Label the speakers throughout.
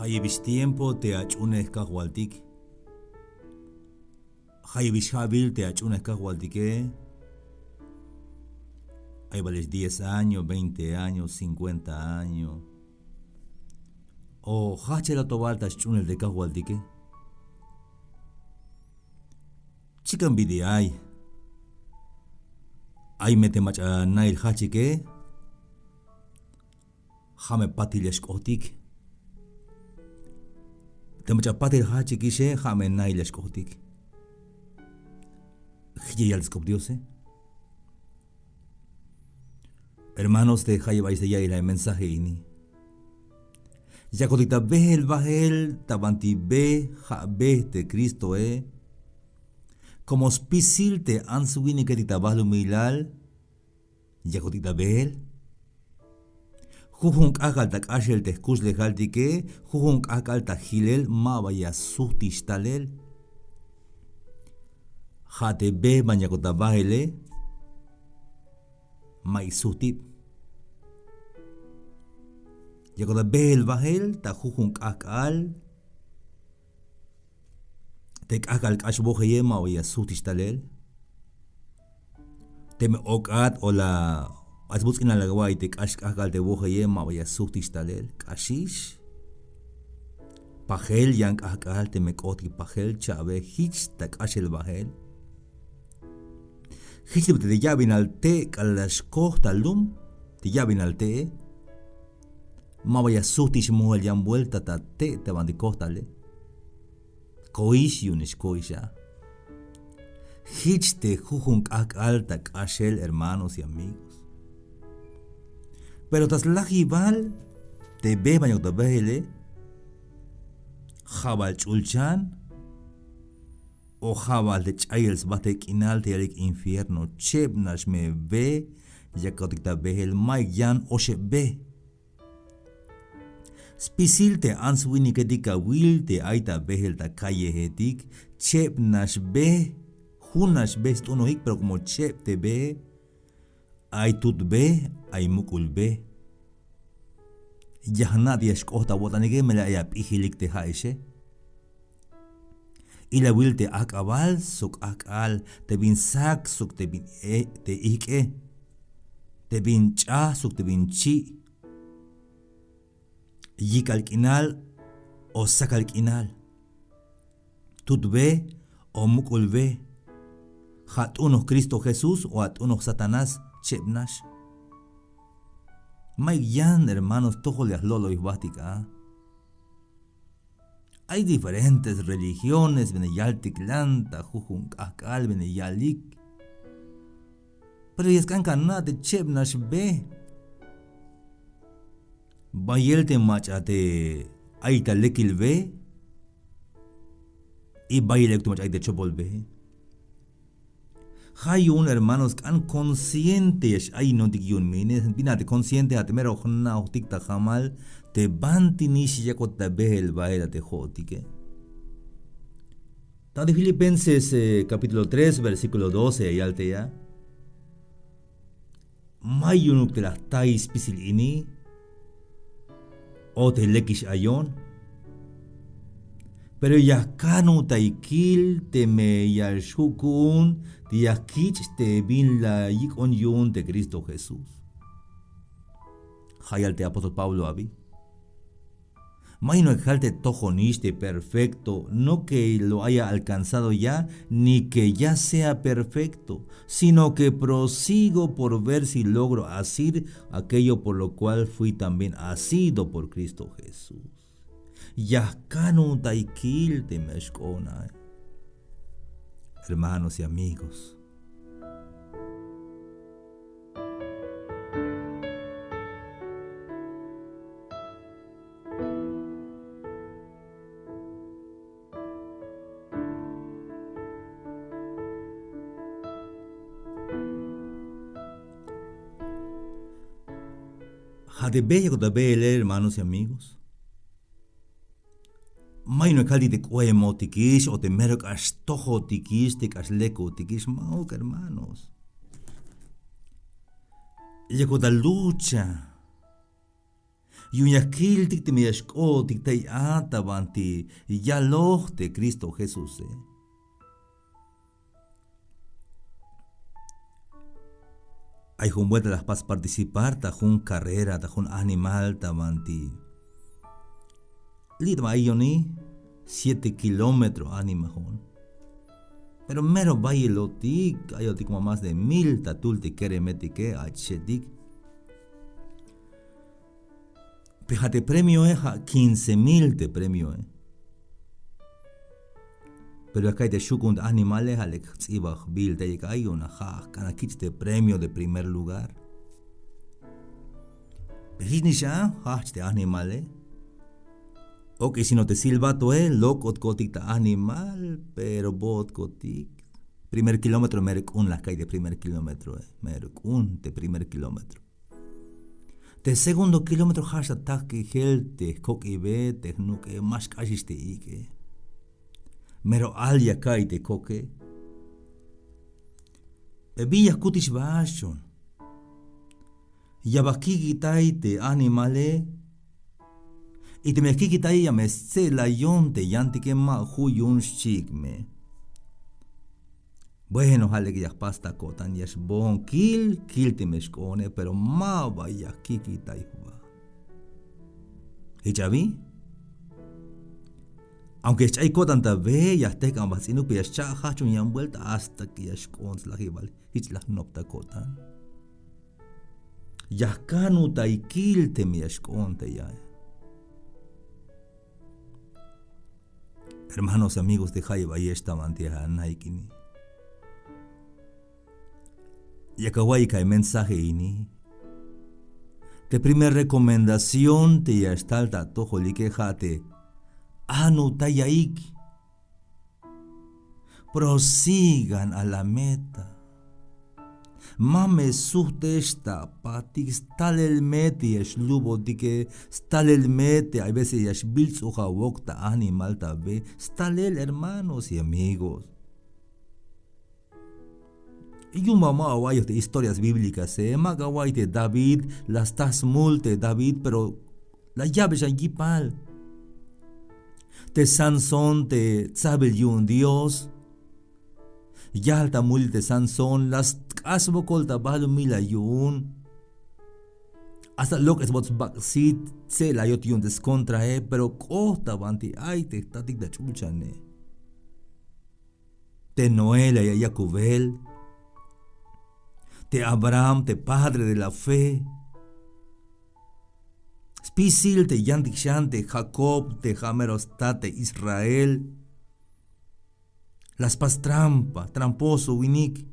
Speaker 1: Hayebish tiempo te achunes kahualtik. Hayebish habil te achunes kahualtike. Hay vales 10 años, 20 años, 50 años. O hachela tobal ta chunel de kahualtike. Chican bidi ay. Ay mete macha nail hachike. Hame patilesh kotik. Te macha patil hachikishe hame nailesh kotik. Diose. Hermanos de Hayabais de Yaira, el mensaje ini. Yacotita behel bahel, tabanti be, ha be de Cristo como spisil te ansuini que tita bahlu milal, yacotita behel. Jujunk akal tak ashel te kusle haltike, jujunk akal tak hilel, ma vaya suhtistalel. Hate be banyakota bahele, mai suhtip. Yakoda behel bahel, ta jujunk akal, tek akal kashboheye ma vaya suhtistalel. Teme okat o la asbutz ina lagwai tek akal te boheye ma vaya suhtistalel. Kashish. Pahel yank akal te mekoti pahel chabe hich tak ashel bahel. Hicib te yabin al te kalaskoh talum, te yabin al te. Ma vaya sutish muhel yan vuelta ta te bandicostale. Koish yunish koisha. Hich te jujunk akal tak ashel, hermanos y amigos. Pero tas lajibal te be baño ta behele. Jabal chulchan. O jabal de chayels bate kinal te alik infierno chebnash me be yakotikta behel mai yan oshe be. Spisil te answini ketika wil te aita behel ta calle hetik chebnash be hunash be stuno hik pero como cheb te be ay tut be ay mukul be. Yahnat yashkota botanige me la ya pihilik te haishe. Y la will te akabal, suk akal, te bin sak, suk te bin te ike, te bin cha, suk te bin chi. Yik al kinal, o sak al kinal. Tut ve, o mukul ve. Hat uno Cristo Jesús, o hat uno Satanás, chebnash. May yan, hermanos, tojo le lolo y bática. Hay diferentes religiones, beneyaltik lanta, jujunk akal, beneyalik. Pero es cancana de chebnash be. Bayelte machate aita lekil be. Y bayelek tu machate chopol be. Hay un hermanos can conscientes, hay no digion mines, binate consciente a temer ojna ojtikta jamal. Te banti nishi yakota behel baela te jotike. Tan de Filipenses capítulo 3 versículo 12 y alte ya. Mayunuk te las tais pisil ini. O te lekish ayon. Pero ya kanu taikil te me yashukun te yakich te bin la yikon yun de Cristo Jesús. Hayalte apóstol Pablo abi. May no exalte tojoniste perfecto, no que lo haya alcanzado ya, ni que ya sea perfecto, sino que prosigo por ver si logro asir aquello por lo cual fui también asido por Cristo Jesús. Yahkanu taikil te meshkona. Hermanos y amigos, de bello de bele, hermanos y amigos. May no caldi de cuemo tikish o te mero tojo tikish te leco tikish mau hermanos. Llegó da lucha. Yuñakil tik te miyashko tik te atabanti yaloh de Cristo Jesús. Hay un buen de las paz participar ta jun carrera ta jun animal tabanti. Lidma ayoni 7 kilómetros anima jun. Pero mero bailo tik ayotik como más de 1000 tatul te quiere metike achetik. Fíjate, premio es 15.000 de premio. Pero acá te shukund animales alex ibach bil te hay una kanakich de premio de primer lugar. Pejisnisha de animales. Ok, si no te silbato lokot kotik ta animal, pero bot kotik. Primer kilómetro merek un la calle de primer kilómetro, merek un de primer kilómetro. De segundo kilómetro hasta ataque helte koki bete nuke más kashiste ike. Mero alia kaite koke. Villa kutish bashon. Yabakiki taite animale. Y te me kiki tai ya me se la yonte yanti que ma huyun shigme. Bueno, jale que ya pasta kotan yash bon kil te meshkone, pero ma vaya kiki tai huwa. ¿Y ya vi? Aunque chay kotan ta ve ya te kan basinu pe ya hachun yan vuelta hasta que ya shkons la hibal hich la nopta kotan. Ya kanu tai kil te me shkonte ya. Hermanos, amigos de Jaiba y esta mantia naikini. Y acá el mensaje ini. De primera recomendación te ya está el tatojo li quejate. Anu tayaik. Prosigan a la meta. Mame suhte esta patik stal el meti es lubo dike stal el meti a veces ya bilz uja wokta animal tabe stal el hermanos y amigos. Y un mamá aguayos de historias bíblicas, magaway de David, las tas multe David, pero la llave ya pal. De Sansón, de Zabel yun Dios. Yalta multe Sansón, las asbo colta balu mila yun. Hasta lo que es bots baksit, se la yot yun descontrae, pero costa banti, ay te tatik da chulchane. De Noel y Jacobel. De Abraham, de padre de la fe. Spisil de Yandikshan, de Jacob, de Jamerostat, de Israel. Las pas trampa, tramposo, winik.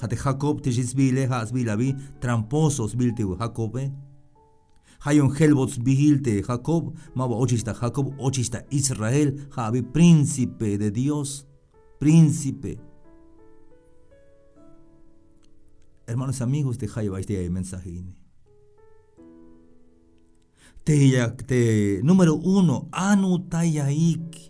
Speaker 1: De Jacob, de Jisbile, Hasbilabi, tramposos, bilte Jacobe. Hayon Helbots, bihilte Jacob, Maba ochista Jacob, ochista Israel, Javi, príncipe de Dios, príncipe. Hermanos amigos de Jaiba, este mensaje. Número 1, Anu Tayaik.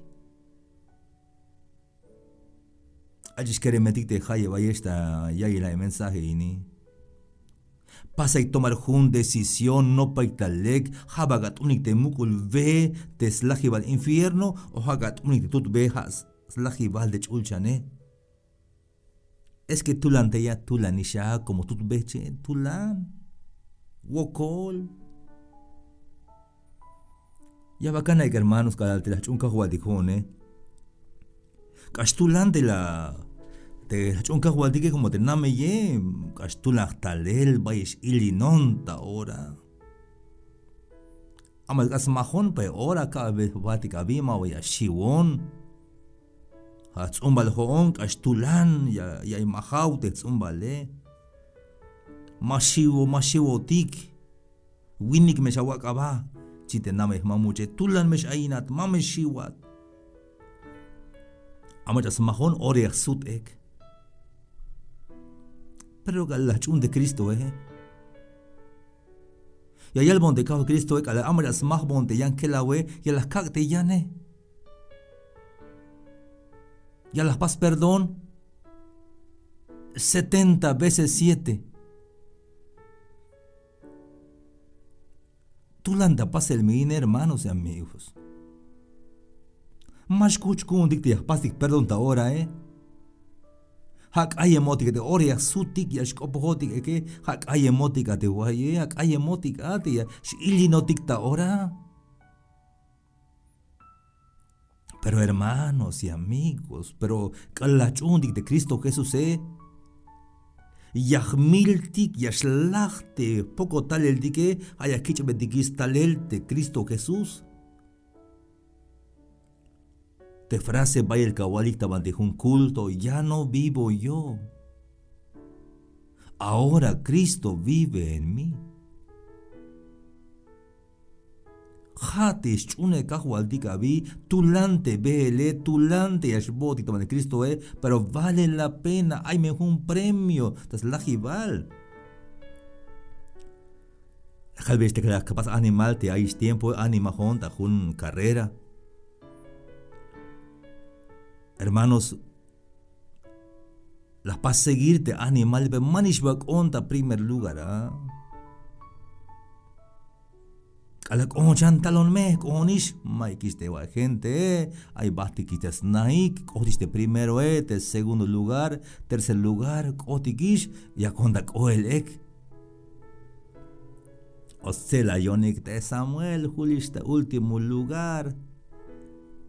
Speaker 1: Allí quiere meter de Jaiba y esta ya el mensaje. Pasa y tomar una decisión, no paitalek, habagat unik de mukul ve, te slajibal infierno, o hagat unik de tut vejas, slajibal de chulchane. Es que tulan te ya tulan isha como tut beche, tulan. Wokol. Ya bacana que hermanos cada te la chunca jugadijone. Castulan de la chunca jugadije como te name ye. Castulan talel bayes ilinonta ora. Amal gasmahon pe ora ka be batika bima o ya shiwon. Hatsumbal hoon castulan ya imahaute tsumbale. Mashiwo tik. Winik me shawakaba. Chite name mamuche tulan mesh ainat mame shiwat. Amajas mahon ore sut ek. Pero galachun de Cristo Ya yalbon de cao Cristo ek ala amajas mahbon te yan kelawe ya las kak te yane. Ya las pas perdón 70 veces 7. Tú landa pasa el min, hermanos y amigos. Mas kuch kun dik te pastik perdón ta ora, Hak ay emotik te ora ya sutik ya shkopotik hak ay emotik ate waye, hak ay emotik ate ya shili notik ta ora. Pero hermanos y amigos, pero kalachundik de Cristo Jesús, Yahmiltik yashlachte poco tal el dike hayakich bedikis talelte Cristo Jesús. Te frase vaya el kawalik tabante un culto, ya no vivo yo. Ahora Cristo vive en mí. Hatis chune kahualdika vi, tulante vele, tulante yashboti tabante Cristo pero vale la pena, hay me un premio, tas lajival. Tal vez te creas capaz animal te hay tiempo, anima junta, jun carrera. Hermanos, las para seguirte animal, pero manishbak onta primer lugar, A la conchan talon me, conish, maikis de wa gente, hay bastiquitas naik, cotis de primero, de segundo lugar, tercer lugar, cotiquish, ya conta coelek. O sea, la yonik de Samuel, julista último lugar.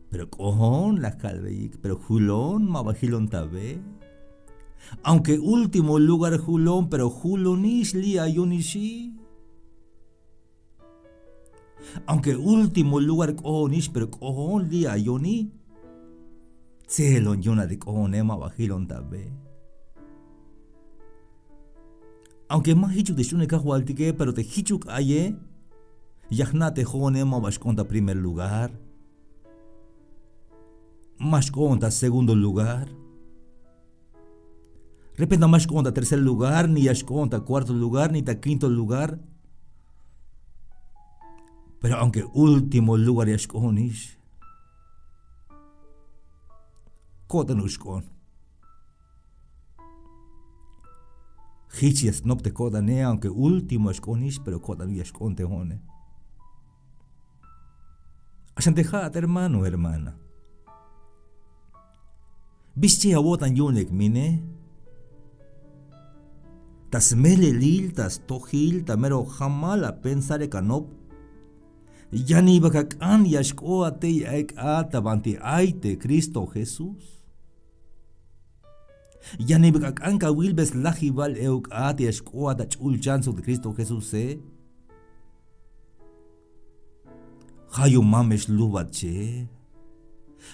Speaker 1: Pero cojón la calveik, pero julón, mabajilón tabe. Aunque último lugar julón, pero julonish lia yonishi. Aunque último lugar cojonish, pero cojón lia yoni. Celon yona de cojón mabajilón tabe. Aunque más hichuk de shune kahualtique, pero te hichuk aye. Yahna te jone mabashkonta primer lugar. Más conta segundo lugar. Repenta más conta tercer lugar, ni ya conta cuarto lugar, ni ta quinto lugar. Pero aunque último lugar ya conis, cota no con. Hichias no te cota ne, aunque último es conis, pero cota no ya conte hone. Asantejat, hermano, hermana. Viste a botan yunek mine. Tas mele lil, tas tohil, tamero jamala pensare kanop. Yani bakakan yashko ate yaek atabanti aite Cristo Jesús. Yani bakakan ka wilbes lajival euk ate yashko ata chulchanso de Cristo Jesús Hayo mamesh lubache.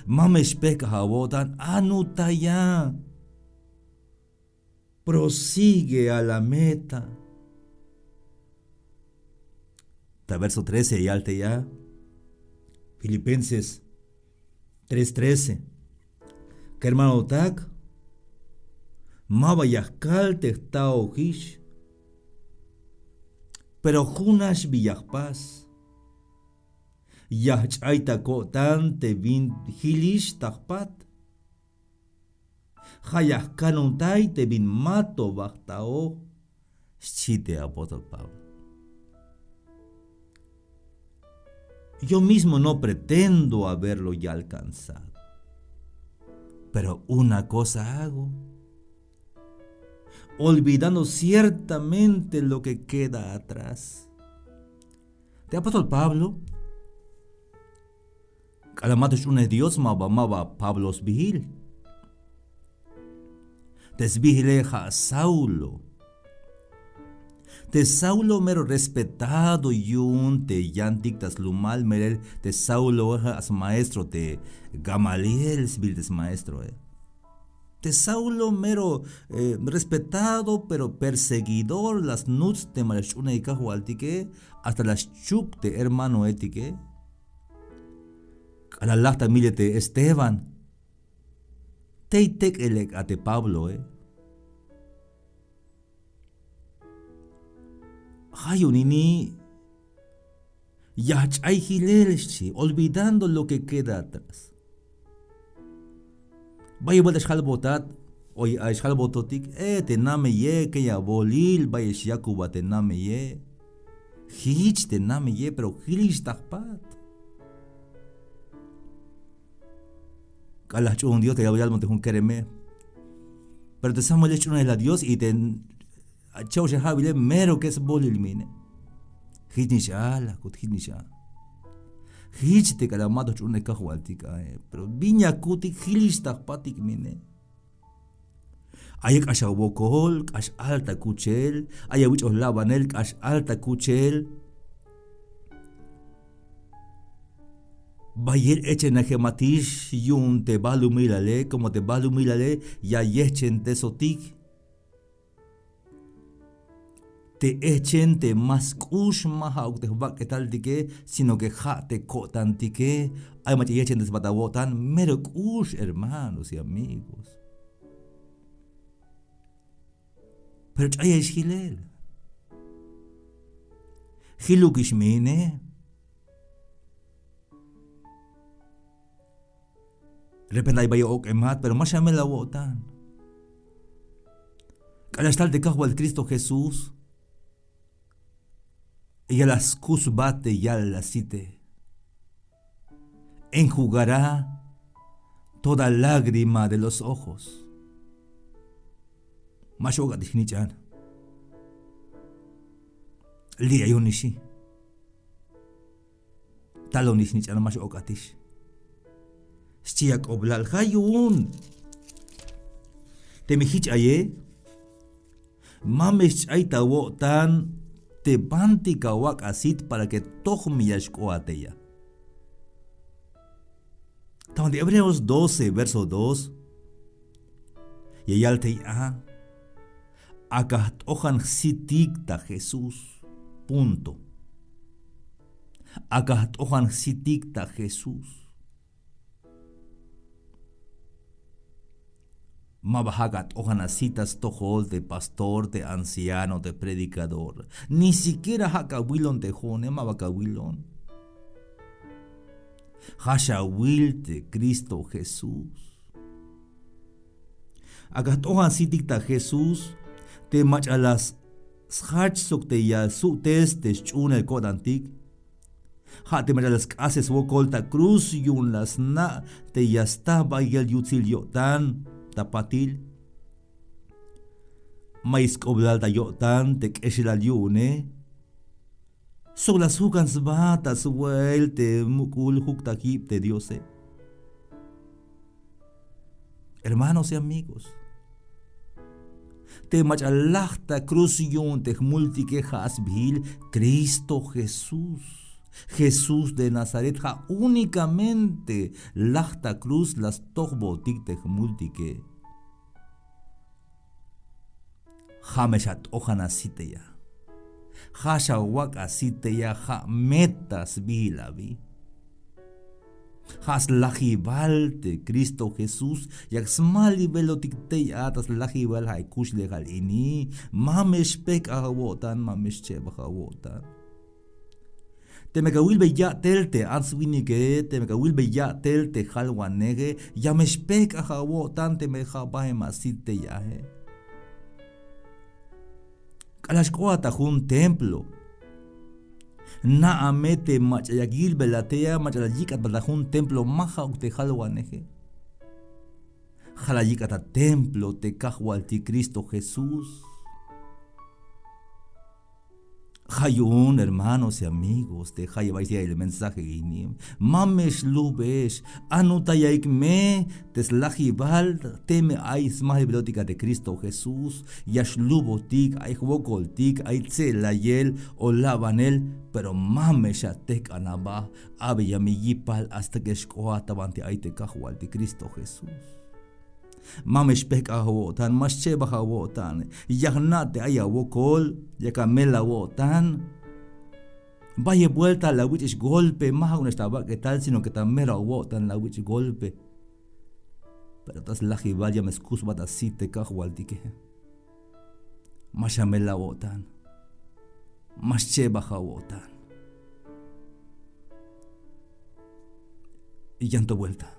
Speaker 1: Mamesh peka hawotan anutaya. Prosigue a la meta. Verso 13 y alte ya. Filipenses 3:13. Que hermano tak. Mabayakal testao hish. Pero junash villagpaz. Yahchaita ko tante bin hilish takpat. Hayahkanuntai te bin mato baktao. Chite apóstol Pablo. Yo mismo no pretendo haberlo ya alcanzado. Pero una cosa hago. Olvidando ciertamente lo que queda atrás. De apóstol Pablo. Calamatos un Dios maba Pablos vigil. Desvigileja Saulo. De Saulo mero respetado yun te yan dictas lumal merel de Saulo as maestro de Gamaliel bildes maestro. De Saulo mero respetado pero perseguidor las nuts de malachuna y cajualtique hasta las chuk de hermano etique. A la lata milete Esteban. Teitek elek ate Pablo, Hayunini. Yachay hilelchi, olvidando lo que queda atrás. Vaya vuelta shalbotat, oy a shalbototik, te name ye, que ya bolil, vaya shakuba te name ye. Hich te name ye, pero hilish takpat. Kalah un Dios te voy al monte un quereme. Pero te estamos hecho una de la Dios y te chau se habile mero que es bolil mine. Hich ni shala, kut hich ni shala. Hich te kalamato chune kahwaltika, pero viña kuti hilish takpatik mine. Ayak asha wokol, ash alta kuchel, ayawich os labanel, ash alta kuchel. Bayer echen ajematish yun te balumilale, como te balumilale, ya yechen te sotik. Te echen te maskush maha te vaketal tike, sino que ja te kotan tike, ay machi yechen te batawotan, mero kush, hermanos y amigos. Pero chaya es hilel. Hilukish mine. Repente hay vaya ok emat, pero más llame la wotan. Calastal de cajo al Cristo Jesús. Y a las cusbate ya la cite. Enjugará toda lágrima de los ojos. Mashoga dihnichan. Lia yonishi. Talonishnichan mashogatish. Stiak oblal hayun. Te mijich aye. Mamesh aita wotan. Te banti kawak asit para que toch miyash koateya. Tamam de Hebreos 12, verso 2. Y yalte a. Akat ojan sitikta Jesús. Punto. Akat ojan sitikta Jesús. Mabahagat ojanasitas tojol de pastor, de anciano, de predicador. Ni siquiera hakawilon tejone mabakawilon. Hashawil de Cristo Jesús. Agat ojansitikta Jesús. Te machalas schach sok te ya su test te chun el kodantik. Ha te machalas haces wokolta cruz yun las na te ya estaba y el yutzil yotan. Tapatil mais koblal da yotan te keshilal yune so las hukans batas wel te mukul huktakip te diose. Hermanos y amigos, te machalachta cruz yun te multike hasbil Cristo Jesús. Jesús de Nazaret ha únicamente lachta cruz las tochbotik te multike. Hameshat ojana siteya. Hashawak asiteya ha metas bilabi. Has lajibalte Cristo Jesús yak smali velotikteya atas lajibal haikush legal ini mamesh pek ahawotan mamesh cheba ahawotan. Te me kawil be ya telte answinike, te me kawil be ya telte halwanege, ya me spek ahawo tante me habahe masite yahe. Kalashkoata hun templo. Na amete machayagil belatea machalayikat badahun templo maha ukte halwanege. Halayikata templo te kahwalti Cristo Jesús. Hayun, hermanos y amigos, te hayabais el mensaje guinim. Mamesh lubesh, anutayaik me, teslahibal, teme ais mahibilotica de Cristo Jesús, yashlubotik, aihuokoltik, aitzelayel, o labanel, pero mameshatek anaba, abiyamiyipal hasta que shkoatabante aitekahual de Cristo Jesús. Mamesh pek ahawotan, mascheba ahawotan, yagnate ayawokol, yakamela wotan. Vaya vuelta la wich golpe, más no estaba que tal, sino que también awotan la wich golpe. Pero tas la jibal ya me excusba da site kahwaldike. Mashamela wotan, mascheba ahawotan. Y llanto vuelta.